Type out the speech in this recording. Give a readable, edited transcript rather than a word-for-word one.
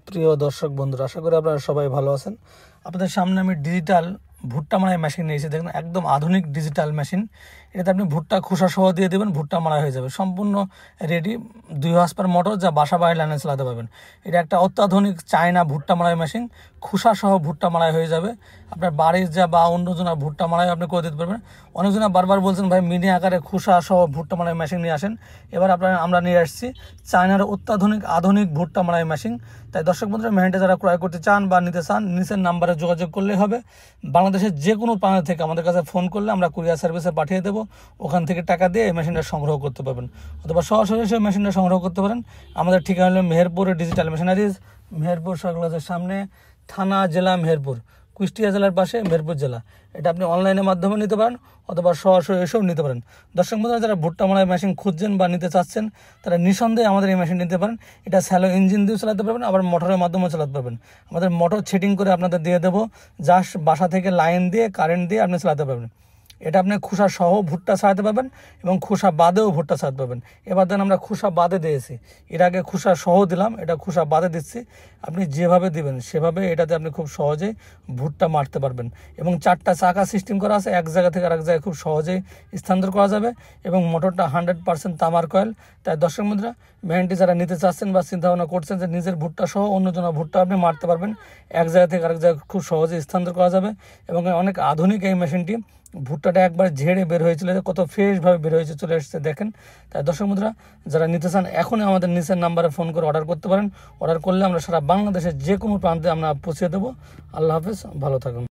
প্রিয় দর্শক বন্ধুরা, আশা করি আপনারা সবাই ভালো আছেন। আপনাদের সামনে আমি ডিজিটাল ভুট্টা মাড়াই মেশিন নিয়েছি। দেখুন, একদম আধুনিক ডিজিটাল মেশিন। এটাতে আপনি ভুট্টা খোসা সহ দিয়ে দেবেন, ভুট্টা মাড়াই হয়ে যাবে, সম্পূর্ণ রেডি। 2 হর্স পাওয়ার মোটর, যা বাসা বাড়ি লাইনে চালাতে পারবেন। এটা একটা অত্যাধুনিক চায়না ভুট্টা মাড়াই মেশিন। খোসা সহ ভুট্টা মাড়াই হয়ে যাবে। আপনার বাড়ির যা বা অন্যজনের ভুট্টা মাড়াই আপনি করে দিতে পারবেন। অনেকজনা বারবার বলছেন, ভাই মিনি আকারে খোসা সহ ভুট্টা মাড়াই মেশিন নিয়ে আসেন। এবার আমরা নিয়ে আসছি চায়নার অত্যাধুনিক আধুনিক ভুট্টা মাড়াই মেশিন। তাই দর্শক বন্ধুরা, মেশিনটা যারা ক্রয় করতে চান বা নিতে চান, নিচের নাম্বারে যোগাযোগ করলে হবে। বাংলাদেশের যে কোনো প্রান্ত থেকে আমাদের কাছে ফোন করলে আমরা কুরিয়ার সার্ভিসে পাঠিয়ে দেবো। ওখান থেকে টাকা দিয়ে এই মেশিনটা সংগ্রহ করতে পারবেন, অথবা সরাসরি সেই মেশিনটা সংগ্রহ করতে পারেন। আমাদের ঠিকানা হলো মেহেরপুরের ডিজিটাল মেশিনারিজ, মেহেরপুর সরকারের সামনে, থানা জেলা মেহেরপুর, কুষ্টিয়া জেলার পাশে মেহেরপুর জেলা। এটা আপনি অনলাইনের মাধ্যমে নিতে পারেন, অথবা সরাসরি এসেও নিতে পারেন। দর্শক বন্ধুরা, যারা ভুট্টা মাড়াই মেশিন খুঁজছেন বা নিতে চাচ্ছেন, তারা নিঃসন্দেহে আমাদের এই মেশিন নিতে পারেন। এটা স্যালো ইঞ্জিন দিয়েও চালাতে পারবেন, আবার মোটরের মাধ্যমেও চালাতে পারবেন। আমাদের মোটর সেটিং করে আপনাদের দিয়ে দেবো, জাস্ট বাসা থেকে লাইন দিয়ে কারেন্ট দিয়ে আপনি চালাতে পারবেন। এটা আপনি খোসা সহ ভুট্টা ছাড়াতে পারবেন এবং খোসা বাদেও ভুট্টা ছাড়াতে পারবেন। এবার দেন আমরা খোসা বাদে দিয়েছি, এর আগে খোসা সহ দিলাম, এটা খোসা বাদে দিচ্ছি। আপনি যেভাবে দিবেন সেভাবে এটাতে আপনি খুব সহজেই ভুট্টা মারতে পারবেন। এবং 4টা চাকা সিস্টেম করা আছে, এক জায়গা থেকে আরেক জায়গায় খুব সহজেই স্থানান্তর করা যাবে। এবং মোটরটা 100% তামার কয়েল। তাই দর্শক বন্ধুরা, মেশিনটি যারা নিতে চাচ্ছেন বা চিন্তাভাবনা করছেন যে নিজের ভুট্টা সহ অন্যজনের ভুট্টা আপনি মারতে পারবেন, এক জায়গা থেকে আরেক জায়গায় খুব সহজেই স্থানান্তর করা যাবে। এবং অনেক আধুনিক এই মেশিনটি। ভুট্টাটা একবার ঝেড়ে বের হয়েছিল, কত ফ্রেশভাবে বের হয়েছে, চলে এসেছে দেখেন। তাই দর্শক বন্ধুরা, যারা নিতে চান এখনই আমাদের নিচের নাম্বারে ফোন করে অর্ডার করতে পারেন। অর্ডার করলে আমরা সারা বাংলাদেশের যে কোনো প্রান্তে আমরা পৌঁছে দেবো। আল্লাহ হাফেজ, ভালো থাকুন।